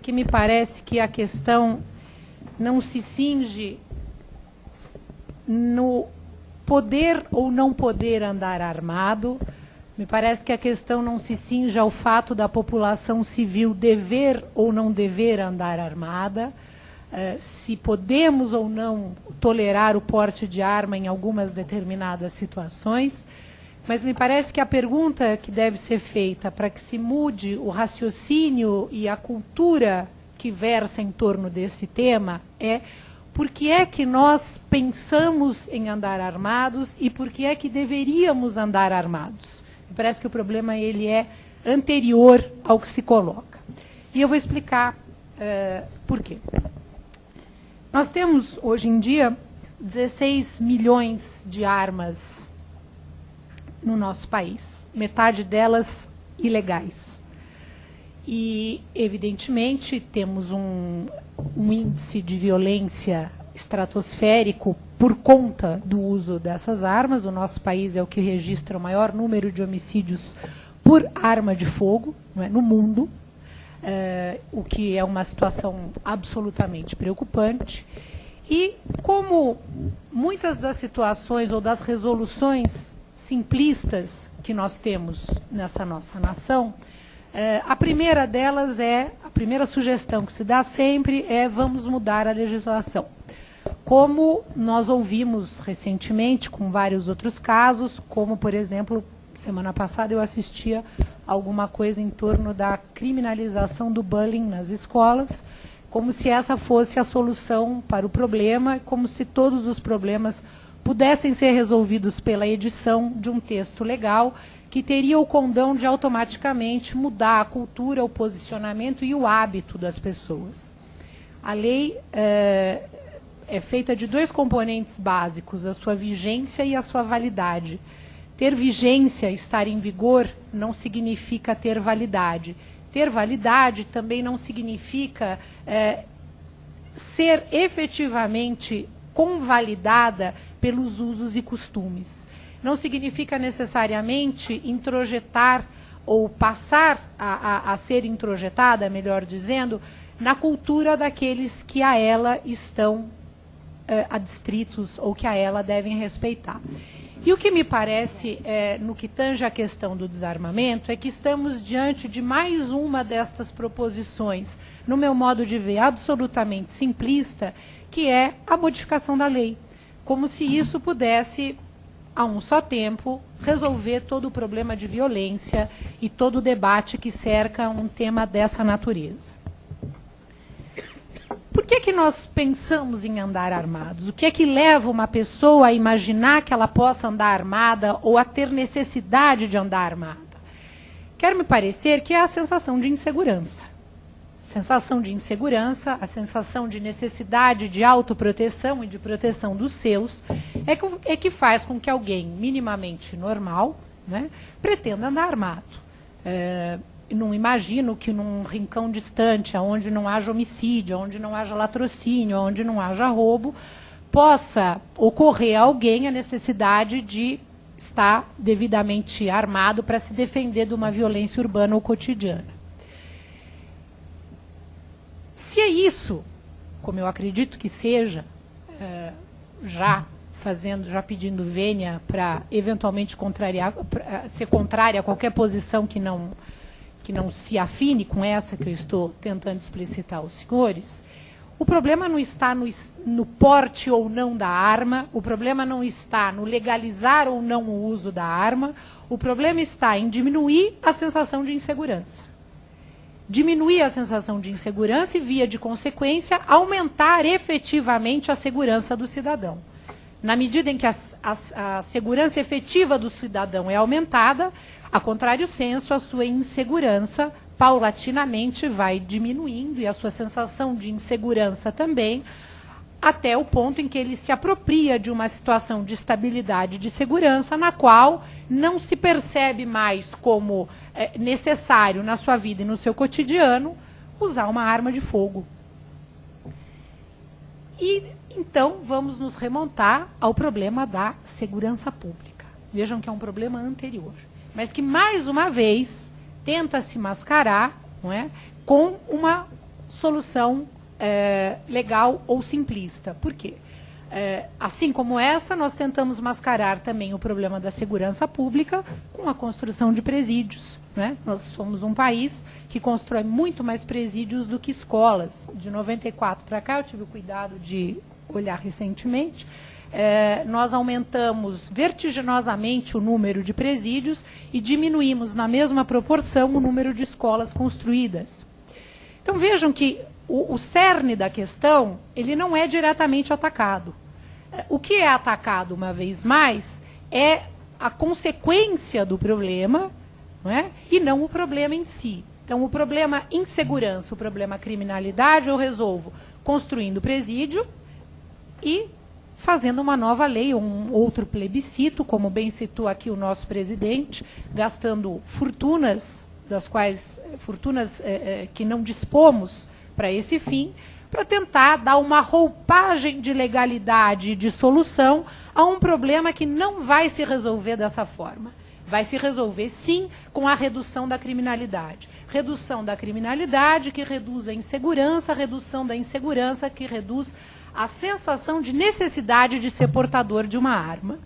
que me parece que a questão não se cinge no poder ou não poder andar armado. Me parece que a questão não se cinge ao fato da população civil dever ou não dever andar armada, se podemos ou não tolerar o porte de arma em algumas determinadas situações. Mas me parece que a pergunta que deve ser feita para que se mude o raciocínio e a cultura que versa em torno desse tema é: por que é que nós pensamos em andar armados e por que é que deveríamos andar armados? Me parece que o problema ele é anterior ao que se coloca. E eu vou explicar por quê. Nós temos, hoje em dia, 16 milhões de armas no nosso país, metade delas ilegais. E, evidentemente, temos um índice de violência estratosférico por conta do uso dessas armas. O nosso país é o que registra o maior número de homicídios por arma de fogo, não é, no mundo, o que é uma situação absolutamente preocupante. E como muitas das situações ou das resoluções simplistas que nós temos nessa nossa nação, a primeira delas a primeira sugestão que se dá sempre é: vamos mudar a legislação. Como nós ouvimos recentemente com vários outros casos, como, por exemplo, semana passada eu assistia a alguma coisa em torno da criminalização do bullying nas escolas, como se essa fosse a solução para o problema, como se todos os problemas pudessem ser resolvidos pela edição de um texto legal que teria o condão de automaticamente mudar a cultura, o posicionamento e o hábito das pessoas. A lei é feita de dois componentes básicos: a sua vigência e a sua validade. Ter vigência, estar em vigor, não significa ter validade. Ter validade também não significa ser efetivamente convalidada pelos usos e costumes. Não significa necessariamente introjetar ou passar a ser introjetada, melhor dizendo, na cultura daqueles que a ela estão adstritos ou que a ela devem respeitar. E o que me parece, no que tange a questão do desarmamento, é que estamos diante de mais uma destas proposições, no meu modo de ver, absolutamente simplista, que é a modificação da lei. Como se isso pudesse, a um só tempo, resolver todo o problema de violência e todo o debate que cerca um tema dessa natureza. Por que nós pensamos em andar armados? O que é que leva uma pessoa a imaginar que ela possa andar armada ou a ter necessidade de andar armada? Quer me parecer que é a sensação de insegurança. Sensação de insegurança, a sensação de necessidade de autoproteção e de proteção dos seus, é que faz com que alguém minimamente normal, né, pretenda andar armado. Não imagino que num rincão distante, onde não haja homicídio, onde não haja latrocínio, onde não haja roubo, possa ocorrer a alguém a necessidade de estar devidamente armado para se defender de uma violência urbana ou cotidiana. Se é isso, como eu acredito que seja, já pedindo vênia para eventualmente ser contrária a qualquer posição que não se afine com essa que eu estou tentando explicitar aos senhores, o problema não está no porte ou não da arma, o problema não está no legalizar ou não o uso da arma, o problema está em diminuir a sensação de insegurança. Diminuir a sensação de insegurança e, via de consequência, aumentar efetivamente a segurança do cidadão. Na medida em que a segurança efetiva do cidadão é aumentada, a contrário senso, a sua insegurança paulatinamente vai diminuindo e a sua sensação de insegurança também, até o ponto em que ele se apropria de uma situação de estabilidade e de segurança na qual não se percebe mais como necessário na sua vida e no seu cotidiano usar uma arma de fogo. E então vamos nos remontar ao problema da segurança pública. Vejam que é um problema anterior, mas que mais uma vez tenta se mascarar, não é, com uma solução legal ou simplista. Por quê? Assim como essa, nós tentamos mascarar também o problema da segurança pública com a construção de presídios, né? Nós somos um país que constrói muito mais presídios do que escolas. De 94 para cá, eu tive o cuidado de olhar recentemente, nós aumentamos vertiginosamente o número de presídios e diminuímos na mesma proporção o número de escolas construídas. Então vejam que o cerne da questão, ele não é diretamente atacado. O que é atacado, uma vez mais, é a consequência do problema, não é? E não o problema em si. Então, o problema insegurança, o problema criminalidade, eu resolvo construindo presídio e fazendo uma nova lei, um outro plebiscito, como bem citou aqui o nosso presidente, gastando fortunas, que não dispomos para esse fim, para tentar dar uma roupagem de legalidade e de solução a um problema que não vai se resolver dessa forma. Vai se resolver, sim, com a redução da criminalidade. Redução da criminalidade que reduz a insegurança, redução da insegurança que reduz a sensação de necessidade de ser portador de uma arma.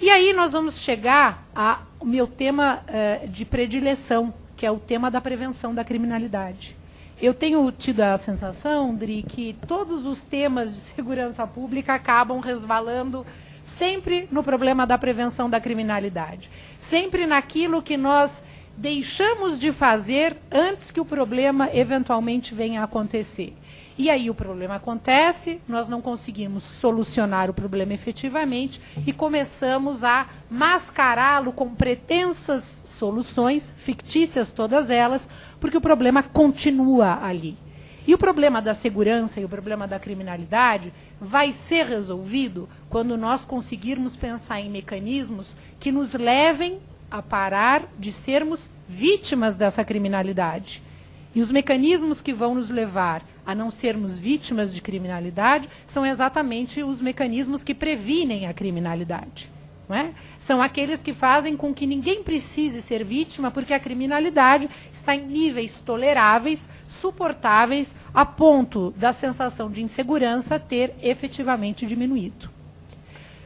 E aí nós vamos chegar ao meu tema de predileção, que é o tema da prevenção da criminalidade. Eu tenho tido a sensação, Dri, que todos os temas de segurança pública acabam resvalando sempre no problema da prevenção da criminalidade. Sempre naquilo que nós deixamos de fazer antes que o problema eventualmente venha a acontecer. E aí o problema acontece, nós não conseguimos solucionar o problema efetivamente e começamos a mascará-lo com pretensas soluções, fictícias todas elas, porque o problema continua ali. E o problema da segurança e o problema da criminalidade vai ser resolvido quando nós conseguirmos pensar em mecanismos que nos levem a parar de sermos vítimas dessa criminalidade. E os mecanismos que vão nos levar a não sermos vítimas de criminalidade são exatamente os mecanismos que previnem a criminalidade. Não é? São aqueles que fazem com que ninguém precise ser vítima, porque a criminalidade está em níveis toleráveis, suportáveis, a ponto da sensação de insegurança ter efetivamente diminuído.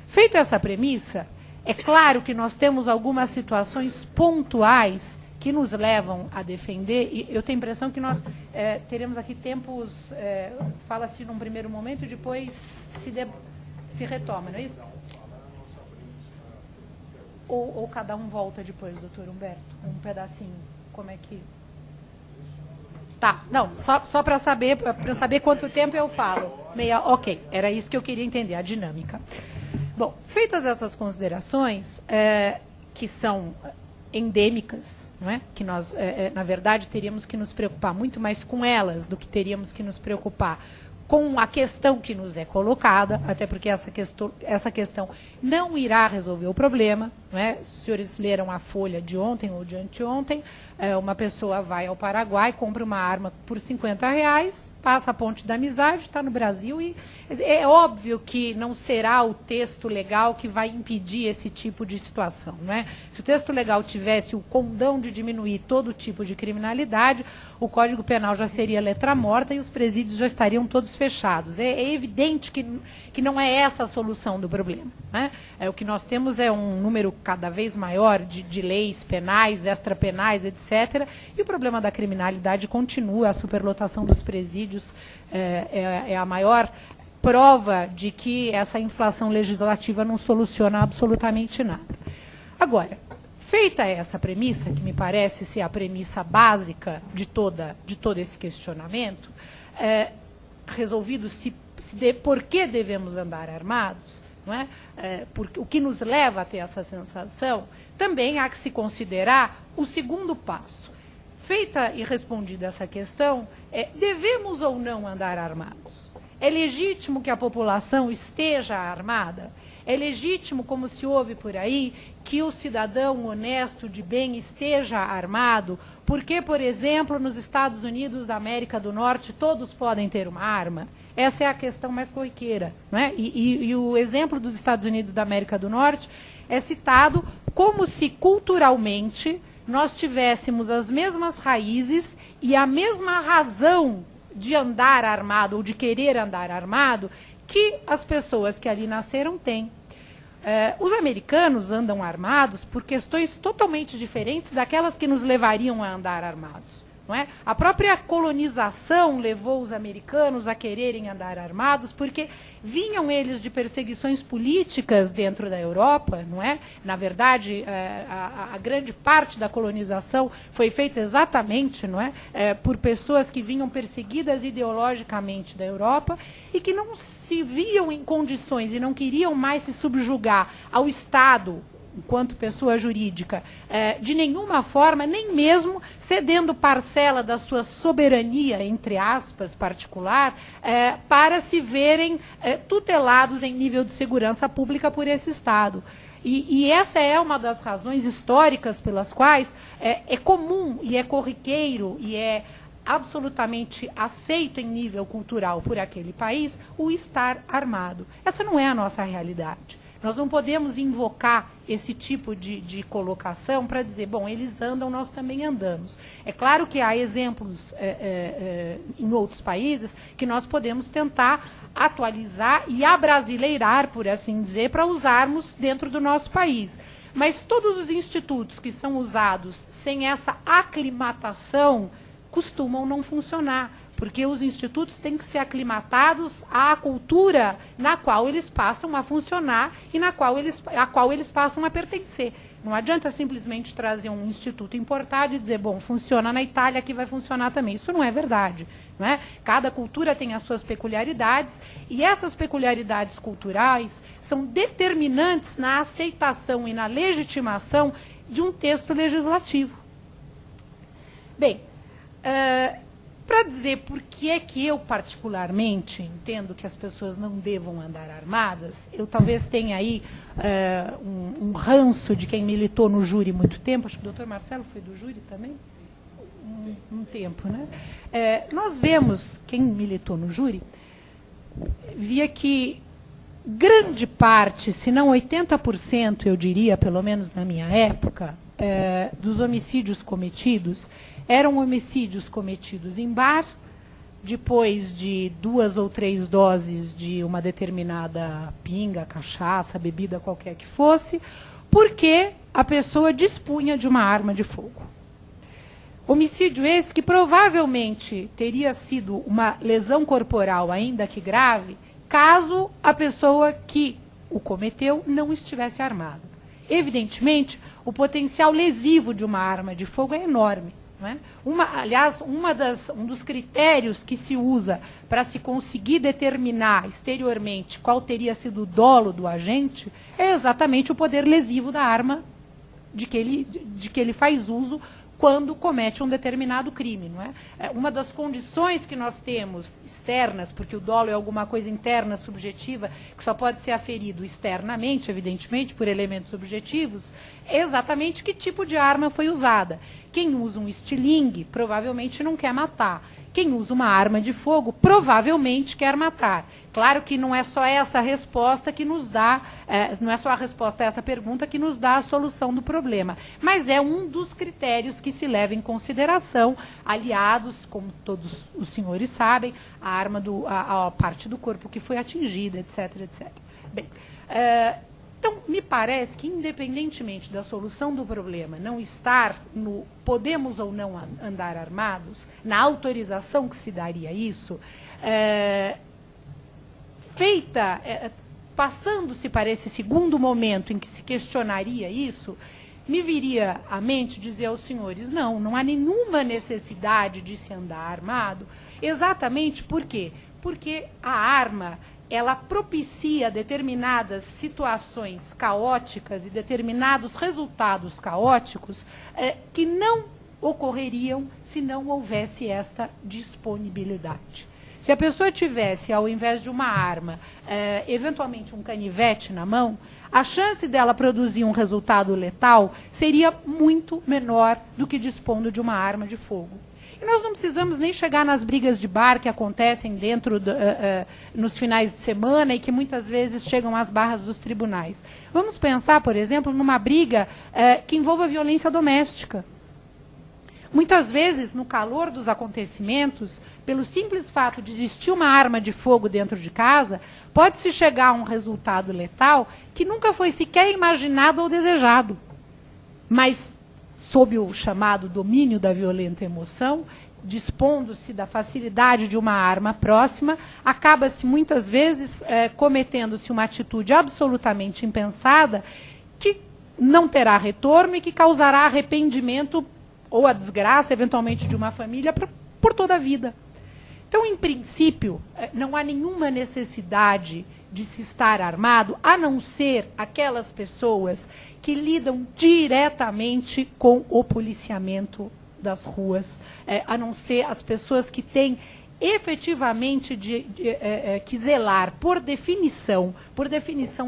Feita essa premissa, é claro que nós temos algumas situações pontuais que nos levam a defender, e eu tenho a impressão que nós teremos aqui tempos, fala-se num primeiro momento e depois se retoma, não é isso? Ou cada um volta depois, doutor Humberto? Um pedacinho, como é que... Tá, não, só para eu saber quanto tempo eu falo. Ok, era isso que eu queria entender, a dinâmica. Bom, feitas essas considerações, que são endêmicas, não é? Que nós, na verdade, teríamos que nos preocupar muito mais com elas do que teríamos que nos preocupar com a questão que nos é colocada, até porque essa questão não irá resolver o problema. Não é? Os senhores leram a Folha de ontem ou de anteontem, uma pessoa vai ao Paraguai, compra uma arma por R$50, passa a ponte da amizade, está no Brasil, e é óbvio que não será o texto legal que vai impedir esse tipo de situação. Não é? Se o texto legal tivesse o condão de diminuir todo tipo de criminalidade, o Código Penal já seria letra morta e os presídios já estariam todos fechados. É evidente que não é essa a solução do problema. Né? O que nós temos é um número cada vez maior de leis penais, extrapenais, etc. E o problema da criminalidade continua, a superlotação dos presídios é a maior prova de que essa inflação legislativa não soluciona absolutamente nada. Agora, feita essa premissa, que me parece ser a premissa básica de todo esse questionamento, resolvido por que devemos andar armados, não é? O que nos leva a ter essa sensação, também há que se considerar o segundo passo. Feita e respondida essa questão, devemos ou não andar armados? É legítimo que a população esteja armada? É legítimo, como se ouve por aí, que o cidadão honesto de bem esteja armado? Porque, por exemplo, nos Estados Unidos da América do Norte, todos podem ter uma arma? Essa é a questão mais corriqueira. Não é? E o exemplo dos Estados Unidos da América do Norte é citado como se culturalmente nós tivéssemos as mesmas raízes e a mesma razão de andar armado ou de querer andar armado que as pessoas que ali nasceram têm. Os americanos andam armados por questões totalmente diferentes daquelas que nos levariam a andar armados. Não é? A própria colonização levou os americanos a quererem andar armados porque vinham eles de perseguições políticas dentro da Europa, não é? Na verdade, a grande parte da colonização foi feita exatamente, não é? Por pessoas que vinham perseguidas ideologicamente da Europa e que não se viam em condições e não queriam mais se subjugar ao Estado enquanto pessoa jurídica, de nenhuma forma, nem mesmo cedendo parcela da sua soberania, entre aspas, particular, para se verem tutelados em nível de segurança pública por esse Estado. E essa é uma das razões históricas pelas quais é comum e é corriqueiro e é absolutamente aceito em nível cultural por aquele país o estar armado. Essa não é a nossa realidade. Nós não podemos invocar esse tipo de colocação para dizer, bom, eles andam, nós também andamos. É claro que há exemplos em outros países que nós podemos tentar atualizar e abrasileirar, por assim dizer, para usarmos dentro do nosso país. Mas todos os institutos que são usados sem essa aclimatação costumam não funcionar, porque os institutos têm que ser aclimatados à cultura na qual eles passam a funcionar e a qual eles passam a pertencer. Não adianta simplesmente trazer um instituto importado e dizer, bom, funciona na Itália, aqui vai funcionar também. Isso não é verdade. Não é? Cada cultura tem as suas peculiaridades e essas peculiaridades culturais são determinantes na aceitação e na legitimação de um texto legislativo. Bem, para dizer por que é que eu, particularmente, entendo que as pessoas não devam andar armadas, eu talvez tenha aí um ranço de quem militou no júri muito tempo, acho que o doutor Marcelo foi do júri também, um tempo, né? Nós vemos, quem militou no júri, via que grande parte, se não 80%, eu diria, pelo menos na minha época, dos homicídios cometidos, eram homicídios cometidos em bar, depois de 2 ou 3 doses de uma determinada pinga, cachaça, bebida qualquer que fosse, porque a pessoa dispunha de uma arma de fogo. Homicídio esse que provavelmente teria sido uma lesão corporal, ainda que grave, caso a pessoa que o cometeu não estivesse armada. Evidentemente, o potencial lesivo de uma arma de fogo é enorme. Não é? Aliás, um dos critérios que se usa para se conseguir determinar exteriormente qual teria sido o dolo do agente é exatamente o poder lesivo da arma de que ele faz uso quando comete um determinado crime. Não é? Uma das condições que nós temos externas, porque o dolo é alguma coisa interna, subjetiva, que só pode ser aferido externamente, evidentemente, por elementos subjetivos, é exatamente que tipo de arma foi usada. Quem usa um estilingue provavelmente não quer matar. Quem usa uma arma de fogo provavelmente quer matar. Claro que não é só essa resposta que nos dá, não é só a resposta a essa pergunta que nos dá a solução do problema, mas é um dos critérios que se leva em consideração, aliados, como todos os senhores sabem, a arma a parte do corpo que foi atingida, etc, etc. Bem, então, me parece que, independentemente da solução do problema não estar no podemos ou não andar armados, na autorização que se daria isso, passando-se para esse segundo momento em que se questionaria isso, me viria à mente dizer aos senhores, não há nenhuma necessidade de se andar armado, exatamente por quê? Porque a arma ela propicia determinadas situações caóticas e determinados resultados caóticos que não ocorreriam se não houvesse esta disponibilidade. Se a pessoa tivesse, ao invés de uma arma, eventualmente um canivete na mão, a chance dela produzir um resultado letal seria muito menor do que dispondo de uma arma de fogo. E nós não precisamos nem chegar nas brigas de bar que acontecem nos finais de semana e que muitas vezes chegam às barras dos tribunais. Vamos pensar, por exemplo, numa briga que envolva violência doméstica. Muitas vezes, no calor dos acontecimentos, pelo simples fato de existir uma arma de fogo dentro de casa, pode-se chegar a um resultado letal que nunca foi sequer imaginado ou desejado. Mas, sob o chamado domínio da violenta emoção, dispondo-se da facilidade de uma arma próxima, acaba-se muitas vezes cometendo-se uma atitude absolutamente impensada que não terá retorno e que causará arrependimento ou a desgraça, eventualmente, de uma família por toda a vida. Então, em princípio, não há nenhuma necessidade de se estar armado, a não ser aquelas pessoas que lidam diretamente com o policiamento das ruas, a não ser as pessoas que têm efetivamente que zelar por definição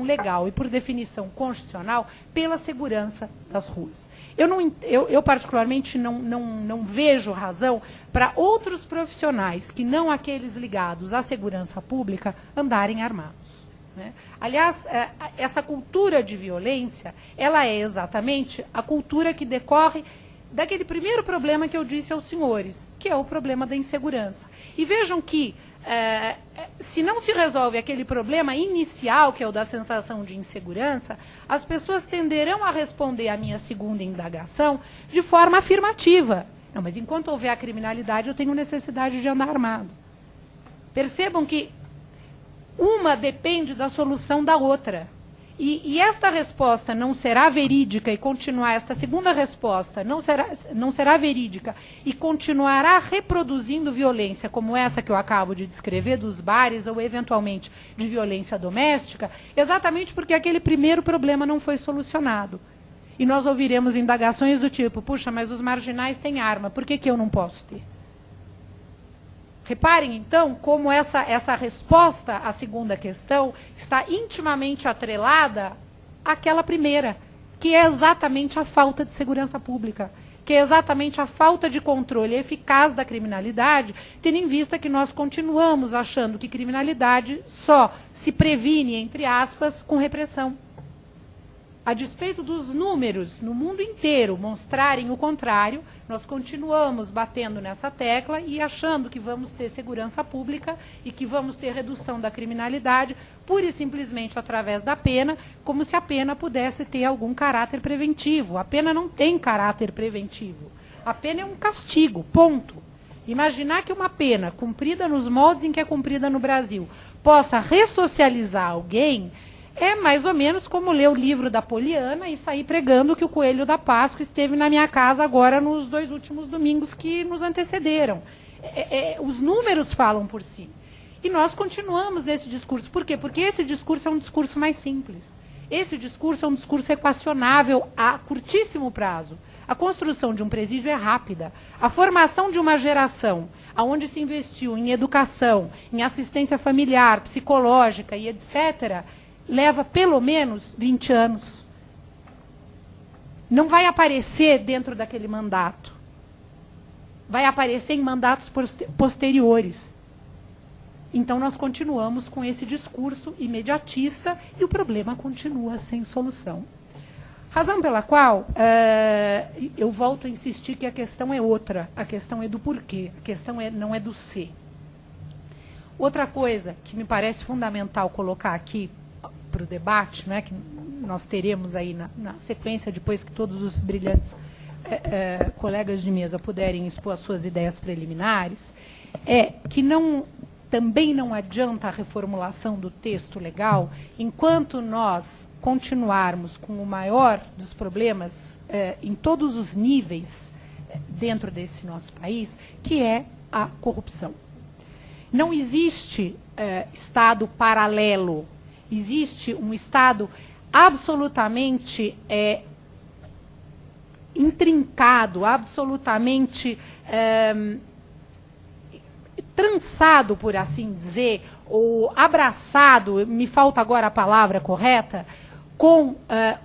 legal e por definição constitucional pela segurança das ruas. Eu particularmente não vejo razão para outros profissionais que não aqueles ligados à segurança pública andarem armados, né? Aliás, essa cultura de violência, ela é exatamente a cultura que decorre daquele primeiro problema que eu disse aos senhores, que é o problema da insegurança. E vejam que, se não se resolve aquele problema inicial, que é o da sensação de insegurança, as pessoas tenderão a responder à minha segunda indagação de forma afirmativa. Não, mas enquanto houver a criminalidade, eu tenho necessidade de andar armado. Percebam que uma depende da solução da outra. E esta resposta não será verídica e continuar, esta segunda resposta não será verídica e continuará reproduzindo violência como essa que eu acabo de descrever, dos bares ou, eventualmente, de violência doméstica, exatamente porque aquele primeiro problema não foi solucionado. E nós ouviremos indagações do tipo, puxa, mas os marginais têm arma, por que eu não posso ter? Reparem, então, como essa resposta à segunda questão está intimamente atrelada àquela primeira, que é exatamente a falta de segurança pública, que é exatamente a falta de controle eficaz da criminalidade, tendo em vista que nós continuamos achando que criminalidade só se previne, entre aspas, com repressão. A despeito dos números no mundo inteiro mostrarem o contrário, nós continuamos batendo nessa tecla e achando que vamos ter segurança pública e que vamos ter redução da criminalidade pura e simplesmente através da pena, como se a pena pudesse ter algum caráter preventivo. A pena não tem caráter preventivo. A pena é um castigo, ponto. Imaginar que uma pena cumprida nos moldes em que é cumprida no Brasil possa ressocializar alguém é mais ou menos como ler o livro da Poliana e sair pregando que o coelho da Páscoa esteve na minha casa agora nos 2 últimos domingos que nos antecederam. Os números falam por si. E nós continuamos esse discurso. Por quê? Porque esse discurso é um discurso mais simples. Esse discurso é um discurso equacionável a curtíssimo prazo. A construção de um presídio é rápida. A formação de uma geração onde se investiu em educação, em assistência familiar, psicológica e etc., leva pelo menos 20 anos. Não vai aparecer dentro daquele mandato. Vai aparecer em mandatos posteriores. Então, nós continuamos com esse discurso imediatista e o problema continua sem solução. Razão pela qual eu volto a insistir que a questão é outra. A questão é do porquê. A questão não é do se. Outra coisa que me parece fundamental colocar aqui para o debate, né, que nós teremos aí na sequência, depois que todos os brilhantes colegas de mesa puderem expor as suas ideias preliminares, é que também não adianta a reformulação do texto legal enquanto nós continuarmos com o maior dos problemas em todos os níveis dentro desse nosso país, que é a corrupção. Não existe Estado paralelo. Existe um Estado absolutamente intrincado, absolutamente trançado, por assim dizer, ou abraçado, me falta agora a palavra correta, com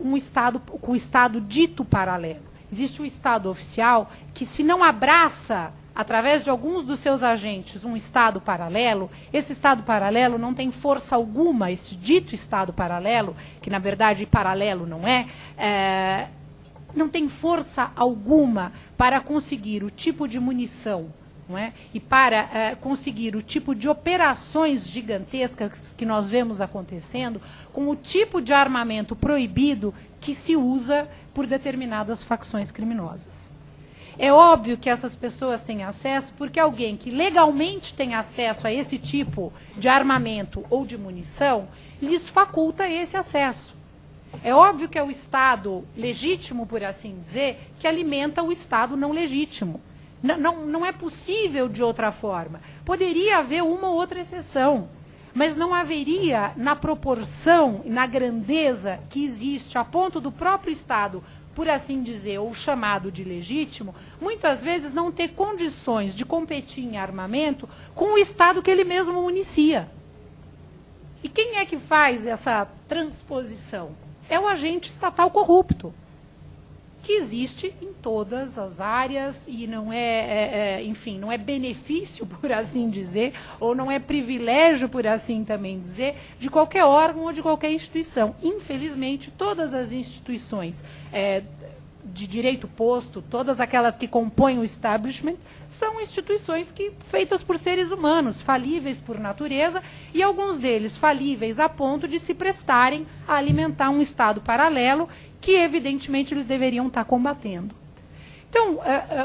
o Estado dito paralelo. Existe um Estado oficial que, se não abraça através de alguns dos seus agentes, um Estado paralelo, esse Estado paralelo não tem força alguma, esse dito Estado paralelo, que na verdade paralelo não é não tem força alguma para conseguir o tipo de munição, não é? E para conseguir o tipo de operações gigantescas que nós vemos acontecendo, com o tipo de armamento proibido que se usa por determinadas facções criminosas. É óbvio que essas pessoas têm acesso porque alguém que legalmente tem acesso a esse tipo de armamento ou de munição lhes faculta esse acesso. É óbvio que é o Estado legítimo, por assim dizer, que alimenta o Estado não legítimo. Não é possível de outra forma. Poderia haver uma ou outra exceção, mas não haveria na proporção, na grandeza que existe a ponto do próprio Estado, por assim dizer, ou chamado de legítimo, muitas vezes não ter condições de competir em armamento com o Estado que ele mesmo municia. E quem é que faz essa transposição? É o agente estatal corrupto, que existe em todas as áreas e não enfim, não é benefício, por assim dizer, ou não é privilégio, por assim também dizer, de qualquer órgão ou de qualquer instituição. Infelizmente, todas as instituições de direito posto, todas aquelas que compõem o establishment, são instituições feitas por seres humanos, falíveis por natureza, e alguns deles falíveis a ponto de se prestarem a alimentar um Estado paralelo que, evidentemente, eles deveriam estar combatendo. Então,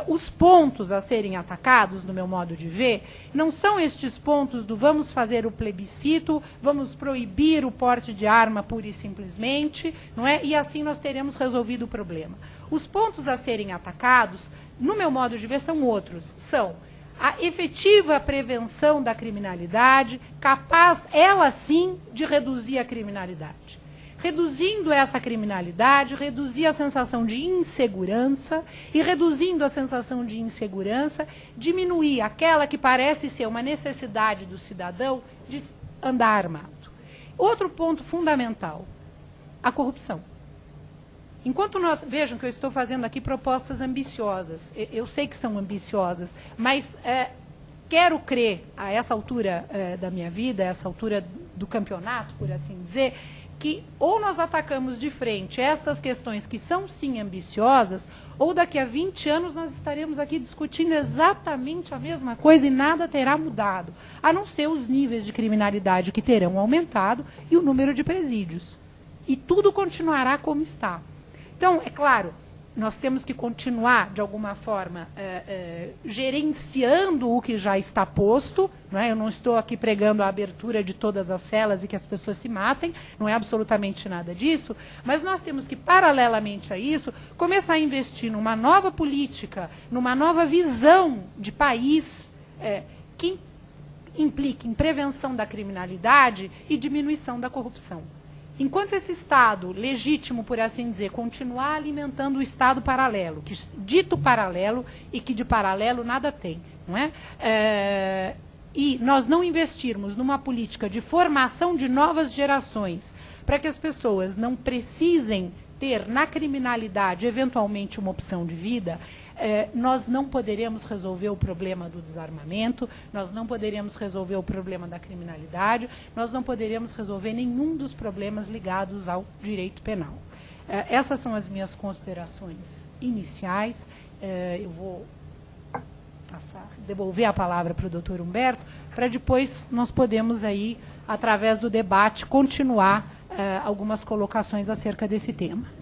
os pontos a serem atacados, no meu modo de ver, não são estes pontos do vamos fazer o plebiscito, vamos proibir o porte de arma pura e simplesmente, não é? E assim nós teremos resolvido o problema. Os pontos a serem atacados, no meu modo de ver, são outros. São a efetiva prevenção da criminalidade, capaz, ela sim, de reduzir a criminalidade. Reduzindo essa criminalidade, reduzir a sensação de insegurança, e reduzindo a sensação de insegurança, diminuir aquela que parece ser uma necessidade do cidadão de andar armado. Outro ponto fundamental, a corrupção. Enquanto nós... Vejam que eu estou fazendo aqui propostas ambiciosas. Eu sei que são ambiciosas, mas quero crer, a essa altura da minha vida, a essa altura do campeonato, por assim dizer, que ou nós atacamos de frente estas questões que são, sim, ambiciosas, ou daqui a 20 anos nós estaremos aqui discutindo exatamente a mesma coisa e nada terá mudado, a não ser os níveis de criminalidade que terão aumentado e o número de presídios. E tudo continuará como está. Então, é claro, nós temos que continuar, de alguma forma, gerenciando o que já está posto. Não é? Eu não estou aqui pregando a abertura de todas as celas e que as pessoas se matem, não é absolutamente nada disso, mas nós temos que, paralelamente a isso, começar a investir numa nova política, numa nova visão de país que implique em prevenção da criminalidade e diminuição da corrupção. Enquanto esse Estado legítimo, por assim dizer, continuar alimentando o Estado paralelo, que dito paralelo e que de paralelo nada tem, não é? E nós não investirmos numa política de formação de novas gerações, para que as pessoas não precisem ter na criminalidade, eventualmente, uma opção de vida, nós não poderemos resolver o problema do desarmamento, nós não poderemos resolver o problema da criminalidade, nós não poderemos resolver nenhum dos problemas ligados ao direito penal. Essas são as minhas considerações iniciais. Eu vou devolver a palavra para o doutor Humberto, para depois nós podemos aí, através do debate, continuar algumas colocações acerca desse tema.